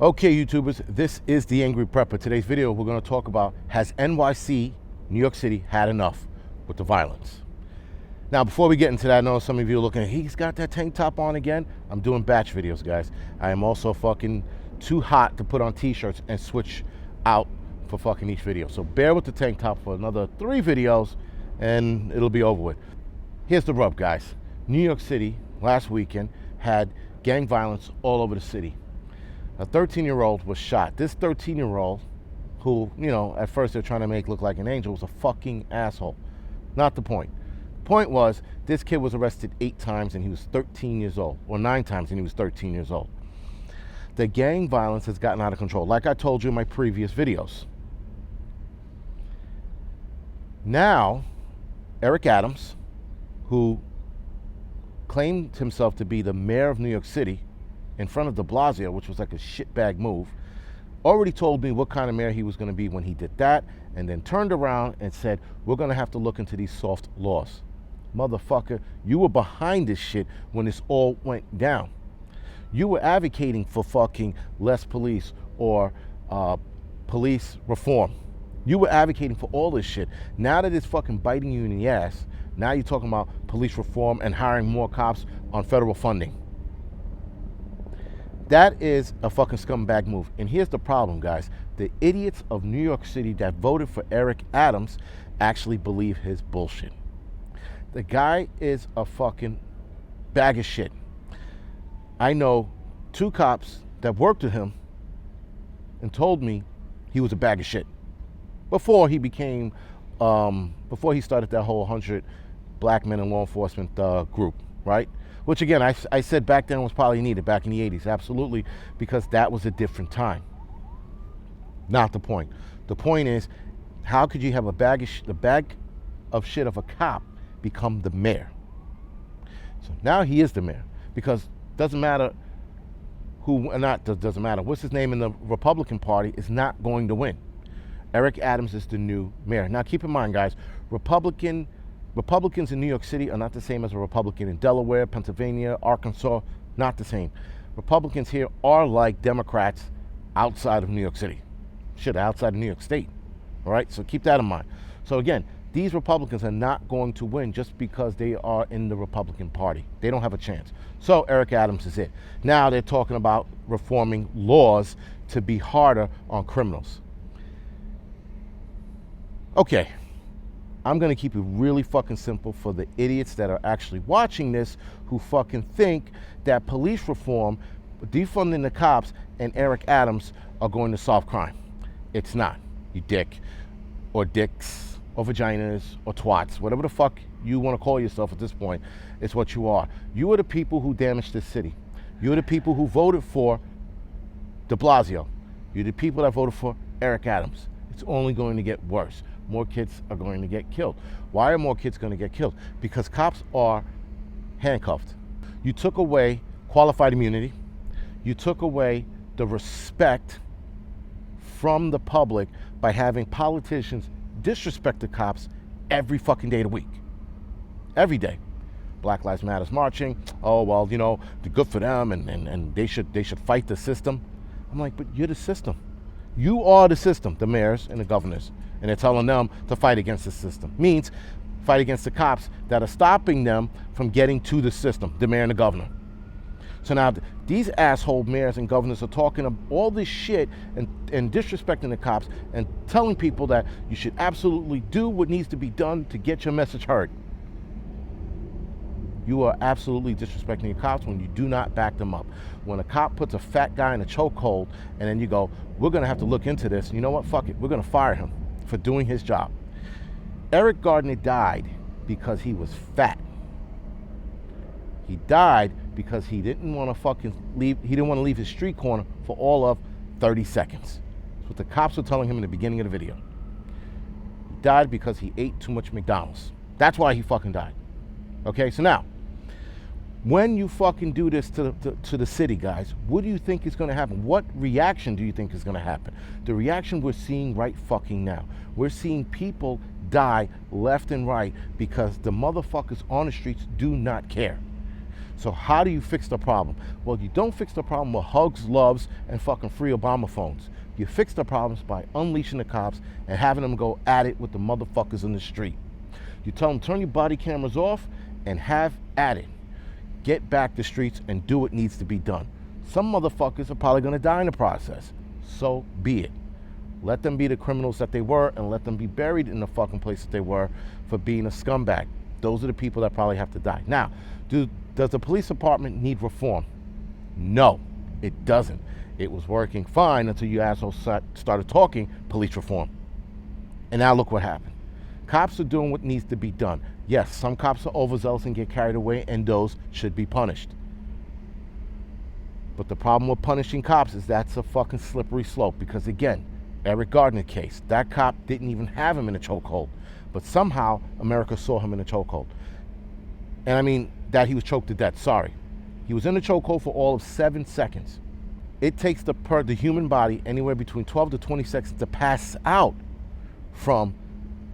Okay, YouTubers, this is the Angryprepper. Today's video, we're going to talk about, has NYC, New York City, had enough with the violence? Now, before we get into that, I know some of you are looking, he's got that tank top on again. I'm doing batch videos, guys. I am also fucking too hot to put on t-shirts and switch out for fucking each video. So bear with the tank top for another 3 videos and it'll be over with. Here's the rub, guys. New York City, last weekend, had gang violence all over the city. A 13-year-old was shot. This 13-year-old, who, you know, at first they're trying to make look like an angel, was a fucking asshole. Not the point. The point was, this kid was arrested 8 times and he was 13 years old, or 9 times and he was 13 years old. The gang violence has gotten out of control, like I told you in my previous videos. Now, Eric Adams, who claimed himself to be the mayor of New York City, in front of de Blasio, which was like a shitbag move, already told me what kind of mayor he was going to be when he did that, and then turned around and said, we're going to have to look into these soft laws. Motherfucker, you were behind this shit when this all went down. You were advocating for fucking less police or police reform. You were advocating for all this shit. Now that it's fucking biting you in the ass, now you're talking about police reform and hiring more cops on federal funding. That is a fucking scumbag move. And here's the problem, guys. The idiots of New York City that voted for Eric Adams actually believe his bullshit. The guy is a fucking bag of shit. I know 2 cops that worked with him and told me he was a bag of shit before he became, before he started that whole 100 black men in law enforcement group, right? Which again, I said back then was probably needed, back in the 80s, absolutely, because that was a different time. Not the point. The point is, how could you have a bag of shit of a cop become the mayor? So now he is the mayor, because doesn't matter who, doesn't matter what's his name in the Republican Party is not going to win. Eric Adams is the new mayor. Now keep in mind, guys, Republicans in New York City are not the same as a Republican in Delaware, Pennsylvania, Arkansas, not the same. Republicans here are like Democrats outside of New York City. Shit, outside of New York State. All right, so keep that in mind. So again, these Republicans are not going to win just because they are in the Republican Party. They don't have a chance. So Eric Adams is it. Now they're talking about reforming laws to be harder on criminals. Okay. I'm going to keep it really fucking simple for the idiots that are actually watching this who fucking think that police reform, defunding the cops, and Eric Adams are going to solve crime. It's not, you dick, or dicks, or vaginas, or twats, whatever the fuck you want to call yourself at this point, it's what you are. You are the people who damaged this city. You are the people who voted for de Blasio. You're the people that voted for Eric Adams. It's only going to get worse. More kids are going to get killed. Why are more kids going to get killed? Because cops are handcuffed. You took away qualified immunity. You took away the respect from the public by having politicians disrespect the cops every fucking day of the week. Every day. Black Lives Matter's marching. Oh, well, you know, they're good for them and they should fight the system. I'm like, but you're the system. You are the system, the mayors and the governors. And they're telling them to fight against the system. Means fight against the cops that are stopping them from getting to the system, the mayor and the governor. So now these asshole mayors and governors are talking all this shit and disrespecting the cops and telling people that you should absolutely do what needs to be done to get your message heard. You are absolutely disrespecting your cops when you do not back them up. When a cop puts a fat guy in a chokehold and then you go, we're going to have to look into this. You know what? Fuck it. We're going to fire him for doing his job. Eric Gardner died because he was fat. He died because he didn't want to fucking leave. He didn't want to leave his street corner for all of 30 seconds. That's what the cops were telling him in the beginning of the video. He died because he ate too much McDonald's. That's why he fucking died. Okay, so now, when you fucking do this to the city, guys, what do you think is going to happen? What reaction do you think is going to happen? The reaction we're seeing right fucking now. We're seeing people die left and right because the motherfuckers on the streets do not care. So how do you fix the problem? Well, you don't fix the problem with hugs, loves, and fucking free Obama phones. You fix the problems by unleashing the cops and having them go at it with the motherfuckers in the street. You tell them, turn your body cameras off and have at it. Get back the streets and do what needs to be done. Some motherfuckers are probably gonna die in the process. So be it. Let them be the criminals that they were, and let them be buried in the fucking place that they were for being a scumbag. Those are the people that probably have to die. Now, does the police department need reform? No, it doesn't. It was working fine until you assholes started talking police reform. And now look what happened. Cops are doing what needs to be done. Yes, some cops are overzealous and get carried away, and those should be punished. But the problem with punishing cops is that's a fucking slippery slope, because again, Eric Gardner case, that cop didn't even have him in a chokehold, but somehow America saw him in a chokehold. And I mean that he was choked to death, sorry. He was in a chokehold for all of 7 seconds. It takes the human body anywhere between 12 to 20 seconds to pass out from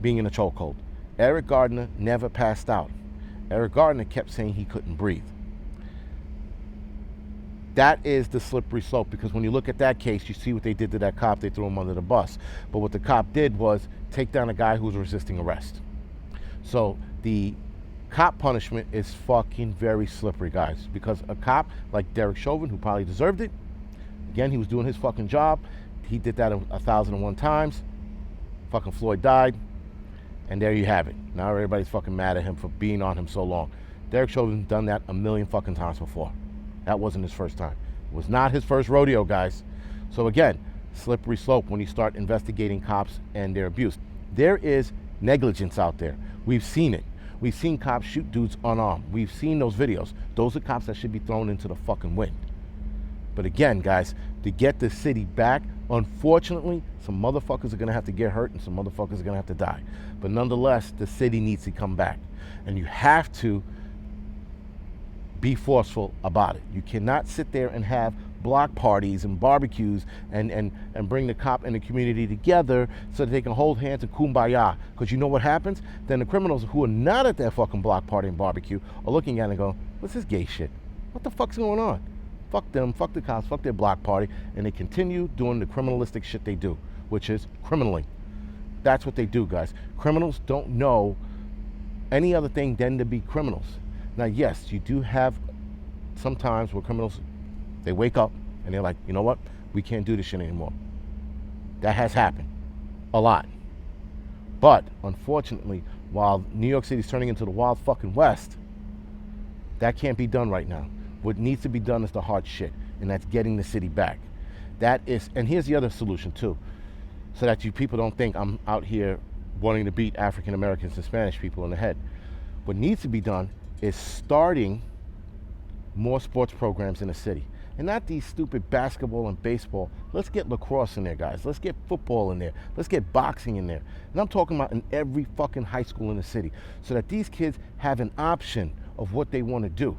being in a chokehold. Eric Gardner never passed out. Eric Gardner kept saying he couldn't breathe. That is the slippery slope, because when you look at that case, you see what they did to that cop. They threw him under the bus. But what the cop did was take down a guy who was resisting arrest. So the cop punishment is fucking very slippery, guys, because a cop like Derek Chauvin, who probably deserved it, again, he was doing his fucking job. He did that 1,001 times. Fucking Floyd died. And there you have it. Now everybody's fucking mad at him for being on him so long. Derek Chauvin's done that a million fucking times before. That wasn't his first time. It was not his first rodeo, guys. So again, slippery slope when you start investigating cops and their abuse. There is negligence out there. We've seen it. We've seen cops shoot dudes unarmed. We've seen those videos. Those are cops that should be thrown into the fucking wind. But again, guys, to get the city back, unfortunately, some motherfuckers are going to have to get hurt and some motherfuckers are going to have to die. But nonetheless, the city needs to come back. And you have to be forceful about it. You cannot sit there and have block parties and barbecues and bring the cop and the community together so that they can hold hands and kumbaya. Because you know what happens? Then the criminals who are not at that fucking block party and barbecue are looking at it and go, what's this gay shit? What the fuck's going on? Fuck them, fuck the cops, fuck their block party, and they continue doing the criminalistic shit they do, which is criminaling. That's what they do, guys. Criminals don't know any other thing than to be criminals. Now, yes, you do have sometimes where criminals, they wake up and they're like, you know what? We can't do this shit anymore. That has happened a lot. But unfortunately, while New York City is turning into the wild fucking West, that can't be done right now. What needs to be done is the hard shit, and that's getting the city back. That is, and here's the other solution too, so that you people don't think I'm out here wanting to beat African Americans and Spanish people in the head. What needs to be done is starting more sports programs in the city. And not these stupid basketball and baseball. Let's get lacrosse in there, guys. Let's get football in there. Let's get boxing in there. And I'm talking about in every fucking high school in the city, so that these kids have an option of what they want to do.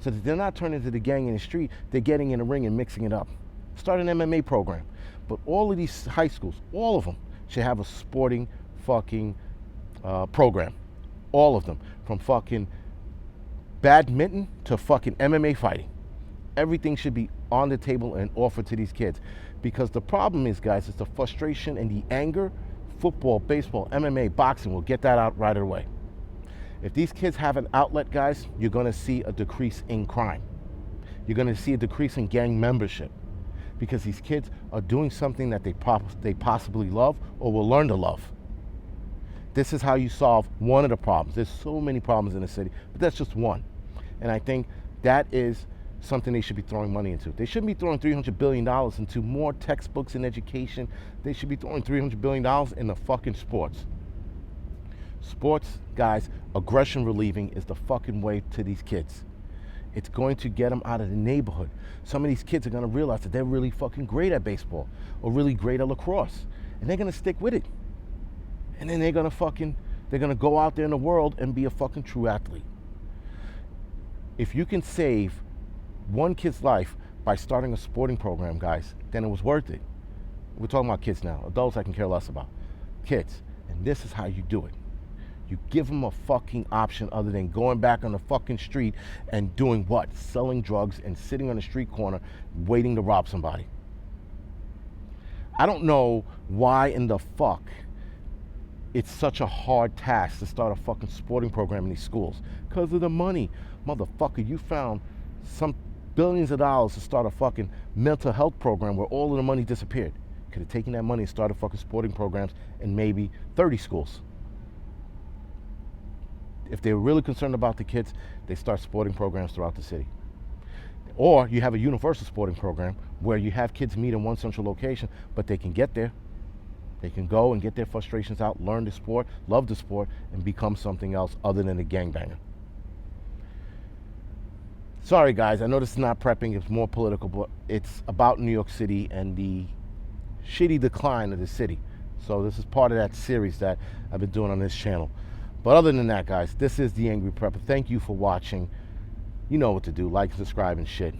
So that they're not turning into the gang in the street, they're getting in the ring and mixing it up. Start an MMA program. But all of these high schools, all of them, should have a sporting fucking program. All of them. From fucking badminton to fucking MMA fighting. Everything should be on the table and offered to these kids. Because the problem is, guys, it's the frustration and the anger. Football, baseball, MMA, boxing will get that out right away. If these kids have an outlet, guys, you're going to see a decrease in crime. You're going to see a decrease in gang membership, because these kids are doing something that they possibly love or will learn to love. This is how you solve one of the problems. There's so many problems in the city, but that's just one. And I think that is something they should be throwing money into. They shouldn't be throwing $300 billion into more textbooks and education. They should be throwing $300 billion into fucking sports. Sports, guys, aggression relieving is the fucking way to these kids. It's going to get them out of the neighborhood. Some of these kids are going to realize that they're really fucking great at baseball or really great at lacrosse, and they're going to stick with it. And then they're going to go out there in the world and be a fucking true athlete. If you can save one kid's life by starting a sporting program, guys, then it was worth it. We're talking about kids now. Adults I can care less about. Kids. And this is how you do it. You give them a fucking option other than going back on the fucking street and doing what? Selling drugs and sitting on the street corner waiting to rob somebody. I don't know why in the fuck it's such a hard task to start a fucking sporting program in these schools. Because of the money. Motherfucker, you found some billions of dollars to start a fucking mental health program where all of the money disappeared. Could have taken that money and started fucking sporting programs in maybe 30 schools. If they were really concerned about the kids, they start sporting programs throughout the city. Or you have a universal sporting program where you have kids meet in one central location, but they can get there. They can go and get their frustrations out, learn the sport, love the sport, and become something else other than a gangbanger. Sorry guys, I know this is not prepping, it's more political, but it's about New York City and the shitty decline of the city. So this is part of that series that I've been doing on this channel. But other than that, guys, this is the Angry Prepper. Thank you for watching. You know what to do. Like, subscribe, and shit.